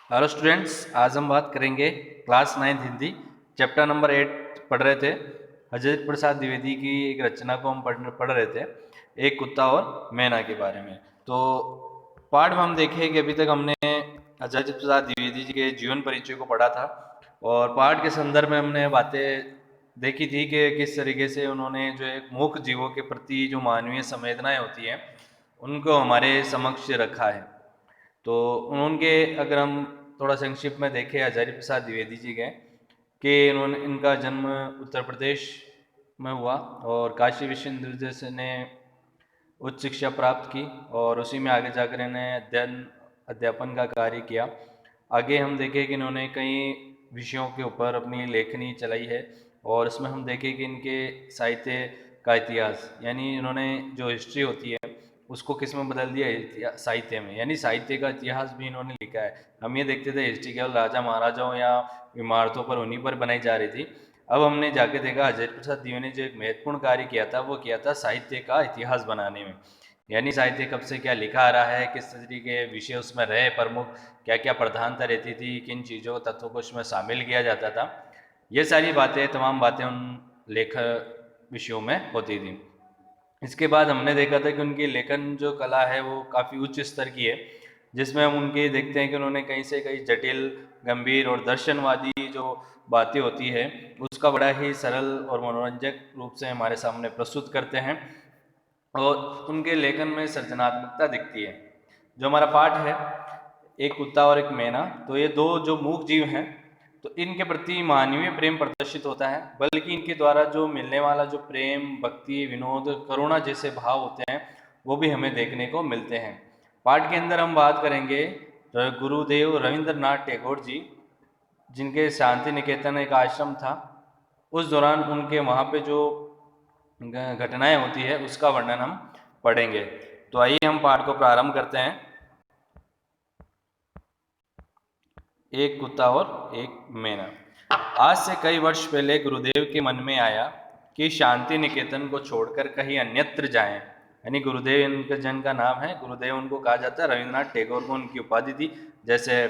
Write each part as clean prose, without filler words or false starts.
Hello students, आज हम बात करेंगे क्लास 9 हिंदी चैप्टर नंबर 8 पढ़ रहे थे। हजरत प्रसाद द्विवेदी की एक रचना को हम पढ़ रहे थे, एक कुत्ता और मैना के बारे में। तो पाठ में हम देखें कि अभी तक हमने हजरत प्रसाद द्विवेदी जी के जीवन परिचय को पढ़ा था और पाठ के संदर्भ में हमने बातें देखी थी कि किस तरीके से उन्होंने जो एक मूक जीवों के प्रति जो मानवीय संवेदनाएं होती हैं उनको हमारे समक्ष रखा है। तो उनके अगर हम थोड़ा संक्षिप्त में देखें हजारी प्रसाद द्विवेदी जी के कि इन्होंने इनका जन्म उत्तर प्रदेश में हुआ और काशी विश्वविद्यालय से ने उच्च शिक्षा प्राप्त की और उसी में आगे जाकर इन्हें अध्यापन का कार्य किया। आगे हम देखें कि इन्होंने कई विषयों के ऊपर अपनी लेखनी चलाई है और इसमें हम देखें कि इनके साहित्य का इतिहास यानी इन्होंने जो हिस्ट्री होती है उसको किस में बदल दिया, साहित्य में, यानी साहित्य का इतिहास भी इन्होंने लिखा है। हम ये देखते थे हिस्ट्री केवल राजा महाराजाओं या इमारतों पर उन्हीं पर बनाई जा रही थी। अब हमने जाके देखा हजरत प्रसाद द्विवेदी ने जो एक महत्वपूर्ण कार्य किया था वो किया था साहित्य का इतिहास बनाने में। यानी साहित्य कब से क्या लिखा आ रहा है, किस तरीके के विषय उसमें रहे प्रमुख, क्या क्या प्रधानता रहती थी, किन चीज़ों तत्वों को उसमें शामिल किया जाता था, ये सारी बातें तमाम बातें उन लेख विषयों में होती थी। इसके बाद हमने देखा था कि उनकी लेखन जो कला है वो काफ़ी उच्च स्तर की है, जिसमें हम उनके देखते हैं कि उन्होंने कहीं से कहीं जटिल, गंभीर और दर्शनवादी जो बातें होती है उसका बड़ा ही सरल और मनोरंजक रूप से हमारे सामने प्रस्तुत करते हैं और उनके लेखन में सृजनात्मकता दिखती है। जो हमारा पाठ है एक कुत्ता और एक मैना, तो ये दो जो मूक जीव हैं तो इनके प्रति मानवीय प्रेम प्रदर्शित होता है, बल्कि इनके द्वारा जो मिलने वाला जो प्रेम, भक्ति, विनोद, करुणा जैसे भाव होते हैं वो भी हमें देखने को मिलते हैं। पाठ के अंदर हम बात करेंगे गुरुदेव रविंद्रनाथ टैगोर जी, जिनके शांति निकेतन एक आश्रम था, उस दौरान उनके वहाँ पे जो घटनाएं होती है उसका वर्णन हम पढ़ेंगे। तो आइए हम पाठ को प्रारंभ करते हैं। एक कुत्ता और एक मैना। आज से कई वर्ष पहले गुरुदेव के मन में आया कि शांति निकेतन को छोड़कर कहीं अन्यत्र जाएं। यानी गुरुदेव इनके जन का नाम है, गुरुदेव उनको कहा जाता है, रविंद्रनाथ टैगोर को उनकी उपाधि थी। जैसे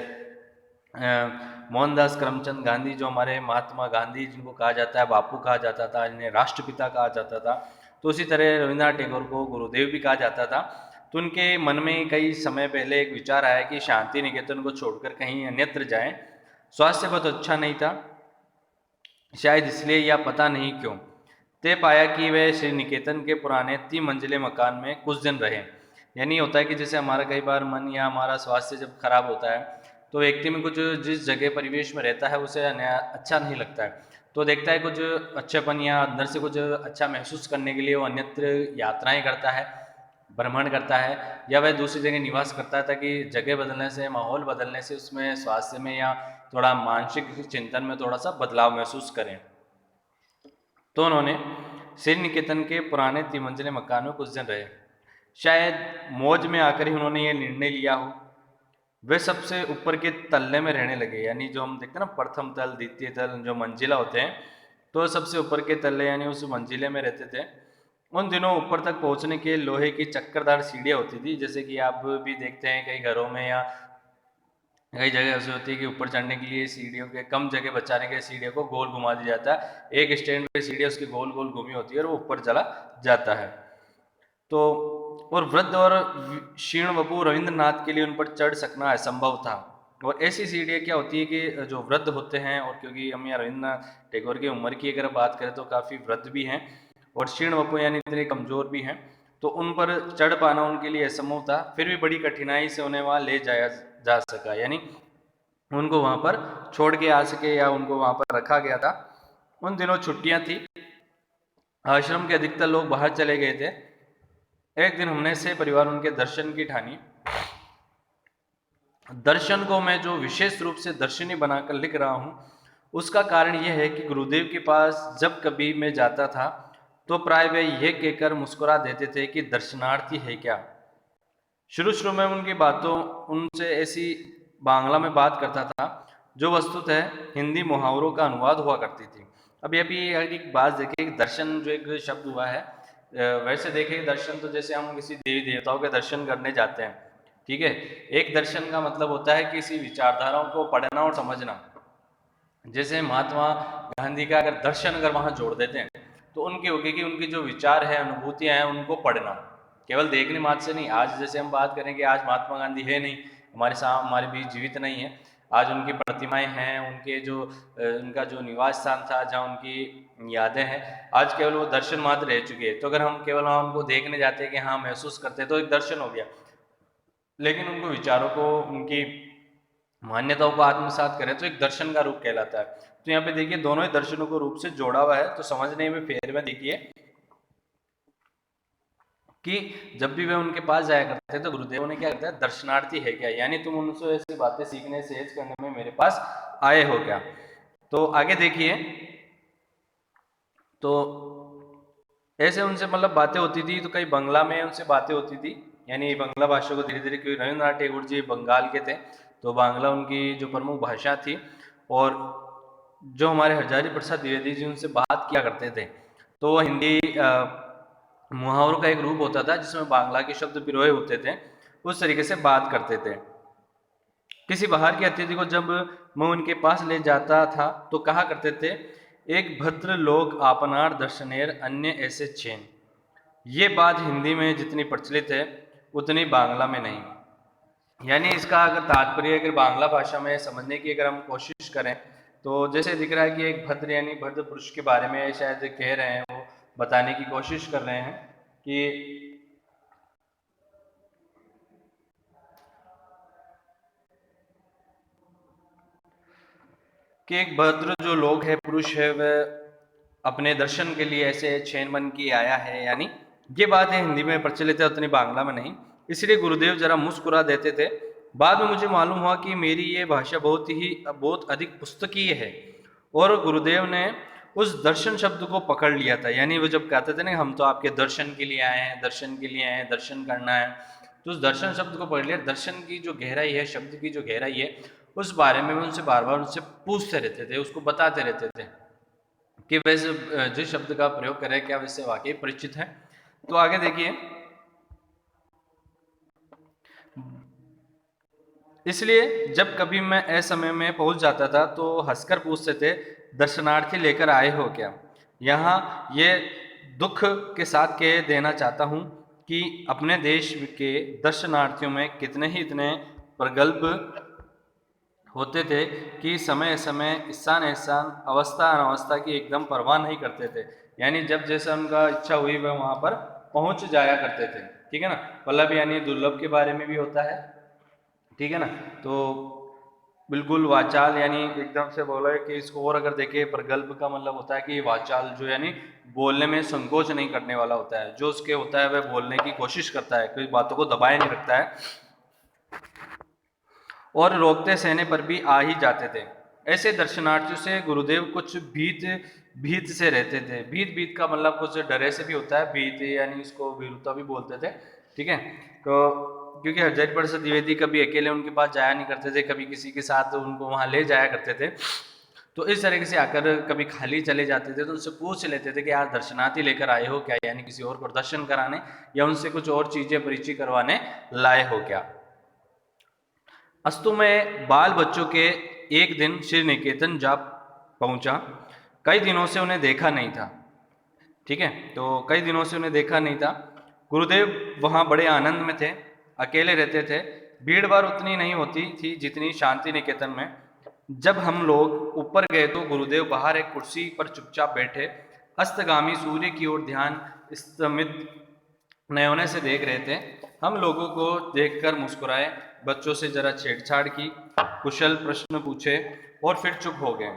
मोहनदास करमचंद गांधी जो हमारे महात्मा गांधी जिनको कहा जाता है बापू कहा जाता था, इन्हें राष्ट्रपिता कहा जाता था, तो उसी तरह रविंद्रनाथ टैगोर को गुरुदेव भी कहा जाता था। तो उनके मन में कई समय पहले एक विचार आया कि शांति निकेतन को छोड़कर कहीं अन्यत्र जाएं। स्वास्थ्य बहुत अच्छा नहीं था, शायद इसलिए या पता नहीं क्यों, तय पाया कि वह श्री निकेतन के पुराने 3 मंजिले मकान में कुछ दिन रहे। यानी होता है कि जैसे हमारा कई बार मन या हमारा स्वास्थ्य जब खराब होता है तो व्यक्ति में कुछ जिस जगह परिवेश में रहता है उसे अच्छा नहीं लगता है, तो देखता है कुछ अच्छापन या अंदर से कुछ अच्छा महसूस करने के लिए वो अन्यत्र यात्राएं करता है, भ्रमण करता है या वह दूसरी जगह निवास करता है, ताकि जगह बदलने से, माहौल बदलने से उसमें स्वास्थ्य में या थोड़ा मानसिक चिंतन में थोड़ा सा बदलाव महसूस करें। तो उन्होंने श्री निकेतन के पुराने 3 मंजिले मकान में कुछ दिन रहे। शायद मौज में आकर ही उन्होंने ये निर्णय लिया हो। वे सबसे ऊपर के तल्ले में रहने लगे, यानी जो हम देखते हैं ना प्रथम तल, द्वितीय तल, जो मंजिला होते हैं, तो सबसे ऊपर के तल्ले यानी उस मंजिले में रहते थे। उन दिनों ऊपर तक पहुंचने के लोहे की चक्करदार सीढ़ियाँ होती थी, जैसे कि आप भी देखते हैं कई घरों में या कई जगह ऐसी होती है कि ऊपर चढ़ने के लिए सीढ़ियों के कम जगह बचाने के सीढ़ियों को गोल घुमा दिया जाता है। एक स्टैंड पे सीढ़ी उसकी गोल गोल घूमी होती है और वो ऊपर चला जाता है। तो और वृद्ध और क्षीण वपु रविंद्रनाथ के लिए उन पर चढ़ सकना असंभव था। और ऐसी सीढ़ियाँ क्या होती है कि जो वृद्ध होते हैं, और क्योंकि हम यहाँ रविंद्रनाथ टैगोर की उम्र की अगर बात करें तो काफ़ी वृद्ध भी हैं और क्षीण वपु यानी इतने कमज़ोर भी हैं, तो उन पर चढ़ पाना उनके लिए असंभव था। फिर भी बड़ी कठिनाई से उन्हें वहाँ ले जाया जा सका, यानी उनको वहाँ पर छोड़ के आ सके या उनको वहाँ पर रखा गया था। उन दिनों छुट्टियाँ थी, आश्रम के अधिकतर लोग बाहर चले गए थे। एक दिन हमने से परिवार उनके दर्शन की ठानी। दर्शन को मैं जो विशेष रूप से दर्शनी बनाकर लिख रहा हूँ उसका कारण यह है कि गुरुदेव के पास जब कभी मैं जाता था तो प्राय वे यह कहकर मुस्कुरा देते थे कि दर्शनार्थी है क्या। शुरू शुरू में उनकी बातों उनसे ऐसी बांग्ला में बात करता था जो वस्तुतः हिंदी मुहावरों का अनुवाद हुआ करती थी। अब ये भी एक बात देखिए, दर्शन जो एक शब्द हुआ है, वैसे देखिए दर्शन तो जैसे हम किसी देवी देवताओं के दर्शन करने जाते हैं, ठीक है। एक दर्शन का मतलब होता है किसी विचारधाराओं को पढ़ना और समझना। जैसे महात्मा गांधी का अगर दर्शन अगर वहाँ जोड़ देते हैं तो उनकी होगी कि उनकी जो विचार है, अनुभूतियाँ हैं, उनको पढ़ना, केवल देखने मात्र से नहीं। आज जैसे हम बात करें कि आज महात्मा गांधी है नहीं, हमारे बीच जीवित नहीं है। आज उनकी प्रतिमाएं हैं, उनके जो उनका जो निवास स्थान था जहाँ उनकी यादें हैं, आज केवल वो दर्शन मात्र रह चुकी है। तो अगर हम केवल वहाँ उनको देखने जाते हैं कि हाँ महसूस करते हैं तो एक दर्शन हो गया, लेकिन उनको विचारों को, उनकी मान्यताओं को आत्मसात करें तो एक दर्शन का रूप कहलाता है। तो यहाँ पे देखिए दोनों ही दर्शनों को रूप से जोड़ा हुआ है। तो समझने में फेर में देखिए कि जब भी वे उनके पास जाया करते थे तो गुरुदेव ने क्या करता है, दर्शनार्थी है क्या, यानी तुम उनसे ऐसी बातें सीखने सेज करने में मेरे पास आए हो क्या। तो आगे देखिए, तो ऐसे उनसे मतलब बातें होती थी, तो कई बंगला में उनसे बातें होती थी, यानी बंगला भाषा को धीरे धीरे, क्योंकि रविन्द्रनाथ टैगोर जी बंगाल के थे तो बांग्ला उनकी जो प्रमुख भाषा थी। और जो हमारे हजारी प्रसाद द्विवेदी जी उनसे बात किया करते थे तो वो हिंदी मुहावरों का एक रूप होता था जिसमें बांग्ला के शब्द पिरोए होते थे, उस तरीके से बात करते थे। किसी बाहर के अतिथि को जब मैं उनके पास ले जाता था तो कहा करते थे, एक भद्र लोग आपनार दर्शनेर अन्य ऐसे चैन। ये बात हिंदी में जितनी प्रचलित है उतनी बांग्ला में नहीं। यानी इसका अगर तात्पर्य अगर बांग्ला भाषा में समझने की अगर हम कोशिश करें तो जैसे दिख रहा है कि एक भद्र यानी भद्र पुरुष के बारे में शायद कह रहे हैं, वो बताने की कोशिश कर रहे हैं कि एक भद्र जो लोग है, पुरुष है, वह अपने दर्शन के लिए ऐसे चैन बन के आया है। यानी ये बात है हिंदी में प्रचलित है, उतनी बांग्ला में नहीं। इसलिए गुरुदेव जरा मुस्कुरा देते थे। बाद में मुझे मालूम हुआ कि मेरी ये भाषा बहुत अधिक पुस्तकीय है, और गुरुदेव ने उस दर्शन शब्द को पकड़ लिया था। यानी वो जब कहते थे ना, हम तो आपके दर्शन के लिए आए हैं, दर्शन के लिए आए हैं, दर्शन करना है, तो उस दर्शन शब्द को पकड़ लिया। दर्शन की जो गहराई है, शब्द की जो गहराई है, उस बारे में उनसे बार बार उनसे पूछते रहते थे, उसको बताते रहते थे कि वैसे जिस शब्द का प्रयोग करें क्या वैसे वाकई परिचित है। तो आगे देखिए, इसलिए जब कभी मैं असमय में पहुंच जाता था तो हंसकर पूछते थे, दर्शनार्थी लेकर आए हो क्या। यहाँ ये दुख के साथ कह देना चाहता हूँ कि अपने देश के दर्शनार्थियों में कितने ही इतने प्रगल्भ होते थे कि समय समय स्थान स्थान अवस्था अनवस्था की एकदम परवाह नहीं करते थे। यानी जब जैसा उनका इच्छा हुई वह वहाँ पर पहुँच जाया करते थे। ठीक है ना। पल्लव यानी दुर्लभ के बारे में भी होता है, ठीक है ना। तो बिल्कुल वाचाल यानी एकदम से बोला है कि इसको और अगर देखें, प्रगल्भ का मतलब होता है कि वाचाल जो यानी बोलने में संकोच नहीं करने वाला होता है, जो उसके होता है वह बोलने की कोशिश करता है, कोई बातों को दबाए नहीं रखता है, और रोकते सहने पर भी आ ही जाते थे। ऐसे दर्शनार्थियों से गुरुदेव कुछ भीत भीत से रहते थे। भीत भीत का मतलब कुछ डरे से भी होता है, भीत यानी इसको भीरुता भी बोलते थे। ठीक है। तो क्योंकि हरजैत प्रसाद द्विवेदी कभी अकेले उनके पास जाया नहीं करते थे, कभी किसी के साथ उनको वहाँ ले जाया करते थे। तो इस तरीके से आकर कभी खाली चले जाते थे तो उनसे पूछ लेते थे कि यार दर्शनार्थी लेकर आए हो क्या, यानी किसी और को दर्शन कराने या उनसे कुछ और चीजें परिचय करवाने लाए हो क्या। अस्तु में बाल बच्चों के एक दिन श्री निकेतन जा पहुंचा। कई दिनों से उन्हें देखा नहीं था। ठीक है। तो कई दिनों से उन्हें देखा नहीं था। गुरुदेव वहाँ बड़े आनंद में थे, अकेले रहते थे। भीड़ भाड़ उतनी नहीं होती थी जितनी शांति निकेतन में। जब हम लोग ऊपर गए तो गुरुदेव बाहर एक कुर्सी पर चुपचाप बैठे अस्तगामी सूर्य की ओर ध्यान स्तमित नयने से देख रहे थे। हम लोगों को देखकर मुस्कुराए, बच्चों से जरा छेड़छाड़ की, कुशल प्रश्न पूछे और फिर चुप हो गए।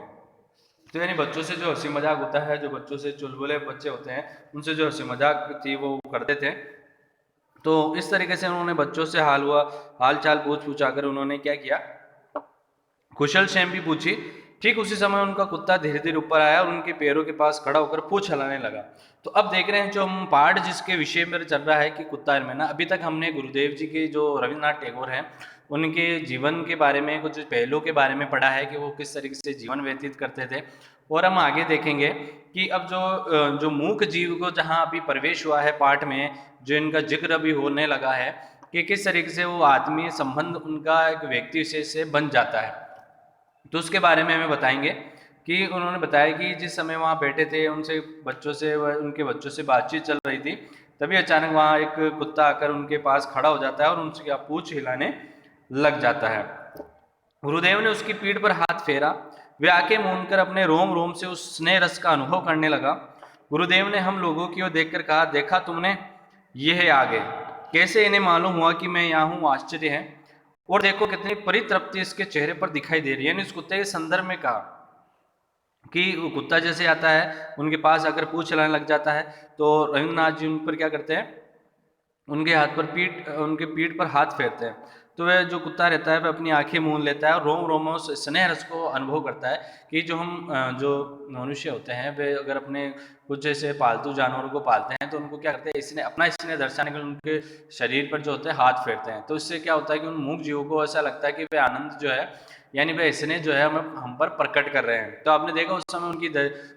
तो यानी बच्चों से जो हंसी मजाक होता है, जो बच्चों से चुलबुले बच्चे होते हैं उनसे जो हंसी मजाक थी वो करते थे। तो इस तरीके से उन्होंने बच्चों से हाल चाल पूछा कर उन्होंने क्या किया, कुशल क्षेम भी पूछी। ठीक उसी समय उनका कुत्ता धीरे धीरे ऊपर आया और उनके पैरों के पास खड़ा होकर पूंछ हिलाने लगा। तो अब देख रहे हैं जो हम पाठ जिसके विषय में चल रहा है कि कुत्ता और मैना। अभी तक हमने गुरुदेव जी के जो रविन्द्रनाथ टैगोर हैं उनके जीवन के बारे में, कुछ पहलुओं के बारे में पढ़ा है कि वो किस तरीके से जीवन व्यतीत करते थे। और हम आगे देखेंगे कि अब जो मूक जीव को जहाँ अभी प्रवेश हुआ है पाठ में, जो इनका जिक्र अभी होने लगा है, कि किस तरीके से वो आत्मीय संबंध उनका एक व्यक्ति विशेष से बन जाता है। तो उसके बारे में हमें बताएंगे कि उन्होंने बताया कि जिस समय वहाँ बैठे थे, उनसे बच्चों से उनके बच्चों से बातचीत चल रही थी, तभी अचानक वहाँ एक कुत्ता आकर उनके पास खड़ा हो जाता है और उनसे पूंछ हिलाने लग जाता है। गुरुदेव ने उसकी पीठ पर हाथ फेरा। वे आंखें मूंदकर अपने रोम रोम से उस स्नेह रस का अनुभव करने लगा। गुरुदेव ने हम लोगों की ओर देखकर कहा, देखा तुमने, ये है आगे। कैसे इन्हें मालूम हुआ कि मैं यहाँ हूँ, आश्चर्य है। और देखो कितनी परितृप्ति इसके चेहरे पर दिखाई दे रही है। यानी उस कुत्ते के संदर्भ में कहा कि वो कुत्ता जैसे आता है उनके पास आकर पूंछ हिलाने लग जाता है, तो रविन्द्रनाथ जी उन पर क्या करते हैं, उनके पीठ पर हाथ फेरते हैं। तो वह जो कुत्ता रहता है वह अपनी आंखें मूंद लेता है और रोम रोम में उस स्नेह रस को अनुभव करता है कि जो मनुष्य होते हैं वे अगर अपने कुछ जैसे पालतू जानवरों को पालते हैं तो उनको क्या करते हैं, इसने अपना स्नेह दर्शाने के लिए उनके शरीर पर जो होते हैं हाथ फेरते हैं। तो इससे क्या होता है कि उन मूक जीवों को ऐसा लगता है कि वे आनंद जो है, यानी वे स्नेह जो है हम पर प्रकट कर रहे हैं। तो आपने देखा उस समय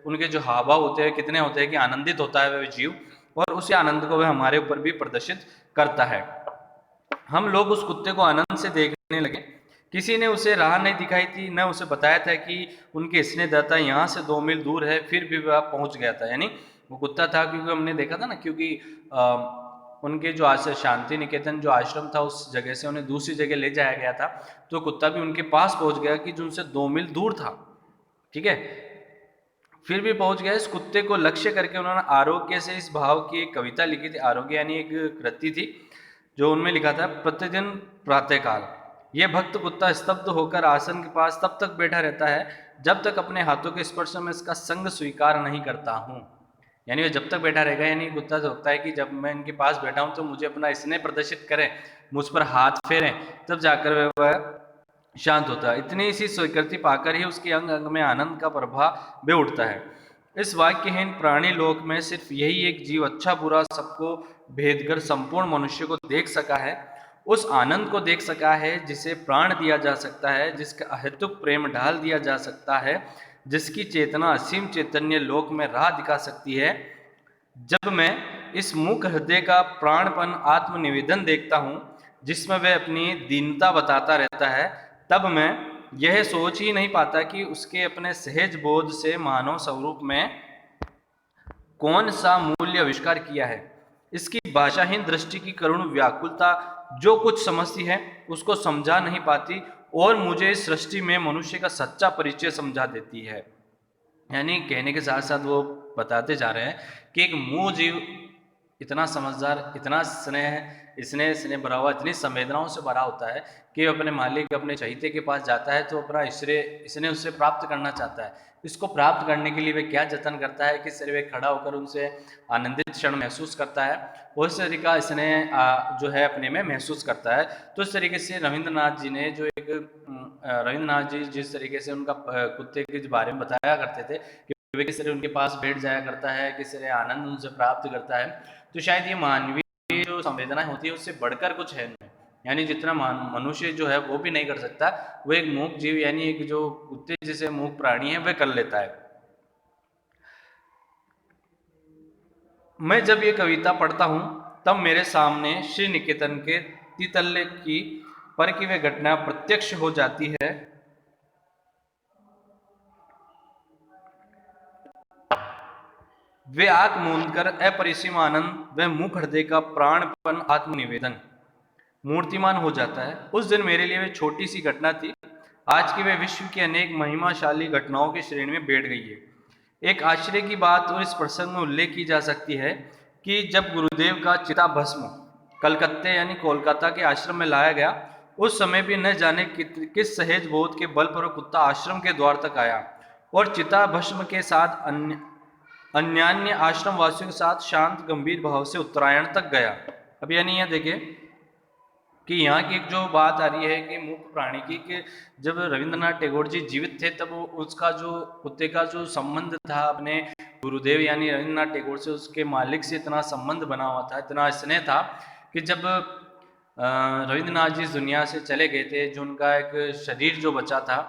उनके जो हाव भाव होते हैं कितने होते हैं कि आनंदित होता है वह जीव, और उसी आनंद को वह हमारे ऊपर भी प्रदर्शित करता है। हम लोग उस कुत्ते को आनंद से देखने लगे। किसी ने उसे राह नहीं दिखाई थी, न उसे बताया था कि उनके स्नेहदाता यहाँ से 2 मील दूर है, फिर भी वह पहुंच गया था। यानी वो कुत्ता था, क्योंकि हमने देखा था ना, क्योंकि उनके जो शांति निकेतन जो आश्रम था उस जगह से उन्हें दूसरी जगह ले जाया गया था, तो कुत्ता भी उनके पास पहुंच गया कि जो उनसे 2 मील दूर था। ठीक है, फिर भी पहुंच गया। इस कुत्ते को लक्ष्य करके उन्होंने आरोग्य से इस भाव की एक कविता लिखी थी। आरोग्य यानी एक कृति थी जो उनमें लिखा था, प्रतिदिन प्रातःकाल यह भक्त कुत्ता स्तब्ध होकर आसन के पास तब तक बैठा रहता है जब तक अपने हाथों के स्पर्श में इसका संग स्वीकार नहीं करता हूँ। यानी वह जब तक बैठा रहेगा, यानी कुत्ता सोचता है कि जब मैं इनके पास बैठा हूँ तो मुझे अपना स्नेह प्रदर्शित करें, मुझ पर हाथ फेरें, तब जाकर वह शांत होता है। इतनी सी स्वीकृति पाकर ही उसके अंग अंग में आनंद का प्रभाव बे उठता है। इस वाक्यहीन प्राणी लोक में सिर्फ यही एक जीव अच्छा बुरा सबको भेद कर संपूर्ण मनुष्य को देख सका है, उस आनंद को देख सका है जिसे प्राण दिया जा सकता है, जिसका अहेतुक प्रेम ढाल दिया जा सकता है, जिसकी चेतना असीम चैतन्य लोक में राह दिखा सकती है। जब मैं इस मूक हृदय का प्राणपन आत्मनिवेदन देखता हूँ जिसमें वह अपनी दीनता बताता रहता है, तब मैं यह सोच ही नहीं पाता कि उसके अपने सहज बोध से मानव स्वरूप में कौन सा मूल्य आविष्कार किया है। इसकी भाषाहीन दृष्टि की करुण व्याकुलता जो कुछ समझती है उसको समझा नहीं पाती और मुझे इस सृष्टि में मनुष्य का सच्चा परिचय समझा देती है। यानी कहने के साथ साथ वो बताते जा रहे हैं कि एक मूह जीव इतना समझदार, इतना स्नेह स्नेह भरा हुआ, इतनी संवेदनाओं से भरा होता है कि अपने मालिक, अपने चहीते के पास जाता है तो अपना इसने उससे प्राप्त करना चाहता है। इसको प्राप्त करने के लिए वह क्या जतन करता है, किस तरह वे खड़ा होकर उनसे आनंदित क्षण महसूस करता है, उस तरीका इसने जो है अपने में महसूस करता है। तो इस तरीके से रविंद्रनाथ जी ने जो एक रविंद्रनाथ जी जिस तरीके से उनका कुत्ते के बारे में बताया करते थे कि वे किस तरह उनके पास बैठ जाया करता है, किस तरह आनंद उनसे प्राप्त करता है, तो शायद ये मानवीय जो संवेदनाएं होती है उससे बढ़कर कुछ है नहीं। यानी जितना मनुष्य जो है वो भी नहीं कर सकता, वो एक मूक जीव यानी एक जो कुत्ते जैसे मूक प्राणी है वह कर लेता है। मैं जब ये कविता पढ़ता हूँ तब मेरे सामने श्री निकेतन के तीतल्ले की पर की वह घटना प्रत्यक्ष हो जाती है। वे आंख मूंदकर अपरिसीम आनंद, वह मुख हृदय का प्राणपन आत्मनिवेदन मूर्तिमान हो जाता है। उस दिन मेरे लिए वह छोटी सी घटना थी, आज की वह विश्व की अनेक महिमाशाली घटनाओं की श्रेणी में बैठ गई है। एक आश्चर्य की बात और इस प्रसंग में उल्लेख की जा सकती है कि जब गुरुदेव का चिता भस्म कलकत्ते यानी कोलकाता के आश्रम में लाया गया, उस समय भी न जाने किस सहज बोध के बल पर वो कुत्ता आश्रम के द्वार तक आया और चिता भस्म के साथ अन्यान्य आश्रम वासियों के साथ शांत गंभीर भाव से उत्तरायण तक गया। अब यानी यह देखिए कि यहाँ की एक जो बात आ रही है कि मुख्य प्राणी की, कि जब रविंद्रनाथ टैगोर जी जीवित थे तब उसका जो कुत्ते का जो संबंध था अपने गुरुदेव यानी रविंद्रनाथ टैगोर से, उसके मालिक से इतना संबंध बना हुआ था, इतना स्नेह था कि जब रविंद्रनाथ जी इस दुनिया से चले गए थे, जो उनका एक शरीर जो बचा था,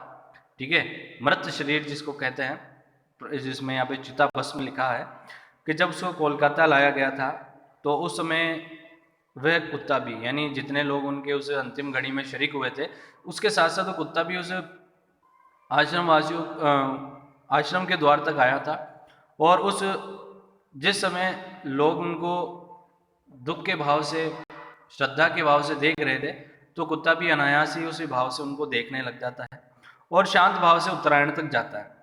ठीक है, मृत शरीर जिसको कहते हैं, जिसमें यहाँ पे चिता भस्म लिखा है, कि जब उसको कोलकाता लाया गया था तो उस समय वह कुत्ता भी, यानी जितने लोग उनके उस अंतिम घड़ी में शरीक हुए थे, उसके साथ साथ वो कुत्ता भी उस आश्रम वासियों आश्रम के द्वार तक आया था। और उस जिस समय लोग उनको दुख के भाव से, श्रद्धा के भाव से देख रहे थे, तो कुत्ता भी अनायास ही उसी भाव से उनको देखने लग जाता है और शांत भाव से उत्तरायण तक जाता है।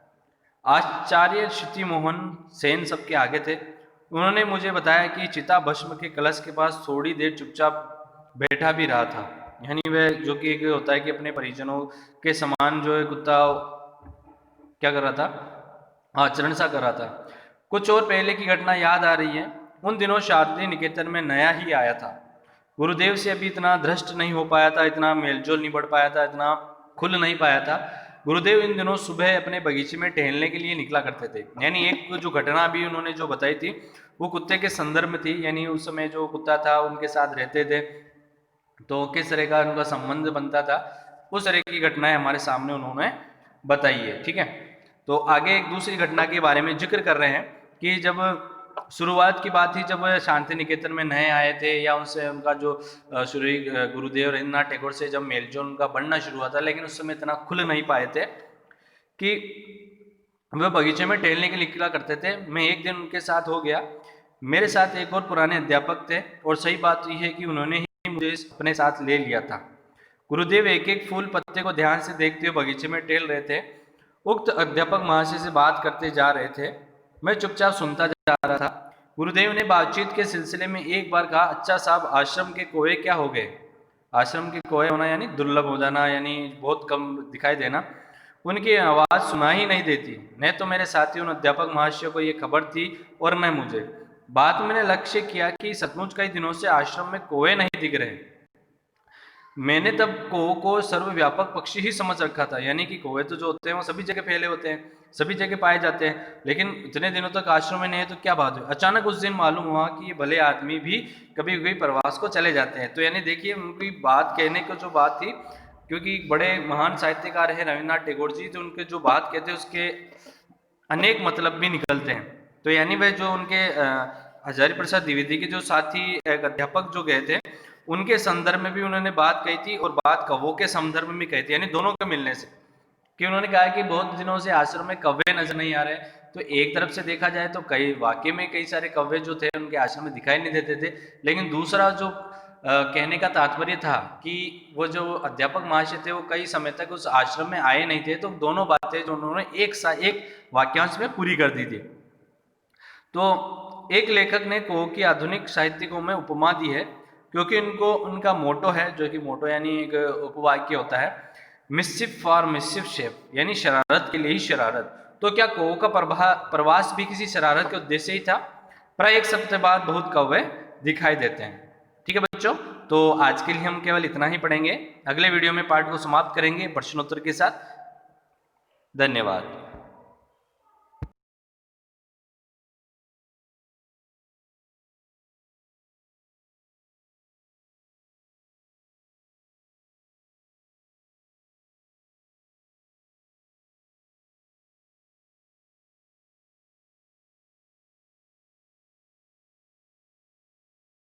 आचार्य श्रुति मोहन सेन सबके आगे थे। उन्होंने मुझे बताया कि चिता भस्म के कलश के पास थोड़ी देर चुपचाप बैठा भी रहा था। यानी वह, जो कि एक होता है कि अपने परिजनों के समान जो है कुत्ता क्या कर रहा था, आचरण सा कर रहा था। कुछ और पहले की घटना याद आ रही है। उन दिनों शारदीय निकेतन में नया ही आया था। गुरुदेव से अभी इतना धृष्ट नहीं हो पाया था, इतना मेलजोल नहीं बढ़ पाया था, इतना खुल नहीं पाया था। गुरुदेव इन दिनों सुबह अपने बगीचे में टहलने के लिए निकला करते थे। यानी एक जो घटना भी उन्होंने जो बताई थी वो कुत्ते के संदर्भ में थी। यानी उस समय जो कुत्ता था उनके साथ रहते थे, तो किस तरह का उनका संबंध बनता था, उस तरह की घटनाएं हमारे सामने उन्होंने बताई है। ठीक है, तो आगे एक दूसरी घटना के बारे में जिक्र कर रहे हैं कि जब शुरुआत की बात थी, जब वह शांति निकेतन में नए आए थे, या उनसे उनका जो श्री गुरुदेव रविन्द्रनाथ टैगोर से जब मेलजोल उनका बढ़ना शुरू हुआ था, लेकिन उस समय इतना खुल नहीं पाए थे कि वह बगीचे में टहलने के लिए निकला करते थे। मैं एक दिन उनके साथ हो गया। मेरे साथ एक और पुराने अध्यापक थे, और सही बात यह है कि उन्होंने ही मुझे अपने साथ ले लिया था। गुरुदेव एक एक फूल पत्ते को ध्यान से देखते हुए बगीचे में टहल रहे थे। उक्त अध्यापक महाशय से बात करते जा रहे थे, मैं चुपचाप सुनता जा रहा था। गुरुदेव ने बातचीत के सिलसिले में एक बार कहा, अच्छा साहब, आश्रम के कोए क्या हो गए? आश्रम के कोए होना यानी दुर्लभ हो जाना, यानी बहुत कम दिखाई देना। उनकी आवाज़ सुनाई ही नहीं देती। न तो मेरे साथी उन अध्यापक महाशय को ये खबर थी और न मुझे। बाद में मैंने लक्ष्य किया कि सचमुच कई दिनों से आश्रम में कोए नहीं दिख रहे। मैंने तब कौओं को सर्वव्यापक पक्षी ही समझ रखा था। यानी कि कौवे तो जो होते हैं वो सभी जगह फैले होते हैं, सभी जगह पाए जाते हैं, लेकिन इतने दिनों तक आश्रम में नहीं है तो क्या बात हुई? अचानक उस दिन मालूम हुआ कि ये भले आदमी भी कभी कभी प्रवास को चले जाते हैं। तो यानी देखिए, उनकी बात कहने की जो बात थी, क्योंकि बड़े महान साहित्यकार है रविन्द्रनाथ टैगोर जी, तो उनके जो बात कहते हैं उसके अनेक मतलब भी निकलते हैं। तो यानी वह जो उनके हजारी प्रसाद द्विवेदी के जो साथी एक अध्यापक जो गए थे, उनके संदर्भ में भी उन्होंने बात कही थी, और बात कौवों के संदर्भ में भी कही थी, यानी दोनों के मिलने से। कि उन्होंने कहा कि बहुत दिनों से आश्रम में कौवे नजर नहीं आ रहे। तो एक तरफ से देखा जाए तो कई वाकई में कई सारे कौवे जो थे उनके आश्रम में दिखाई नहीं देते थे, लेकिन दूसरा जो कहने का तात्पर्य था कि वो जो अध्यापक महाशय थे वो कई समय तक उस आश्रम में आए नहीं थे। तो दोनों बातें जो उन्होंने एक वाक्यांश में पूरी कर दी थी। तो एक लेखक ने कहो कि आधुनिक साहित्यिकों में उपमा दी है, क्योंकि उनको उनका मोटो है, जो कि मोटो यानी एक उपवाक्य होता है, मिस्चिफ फॉर मिस्चिफ शेप, यानी शरारत के लिए ही शरारत। तो क्या कौओं का प्रवास भी किसी शरारत के उद्देश्य ही था? प्राय एक सप्ताह बाद बहुत कौवे दिखाई देते हैं। ठीक है बच्चों, तो आज के लिए हम केवल इतना ही पढ़ेंगे। अगले वीडियो में पाठ को समाप्त करेंगे प्रश्नोत्तर के साथ। धन्यवाद।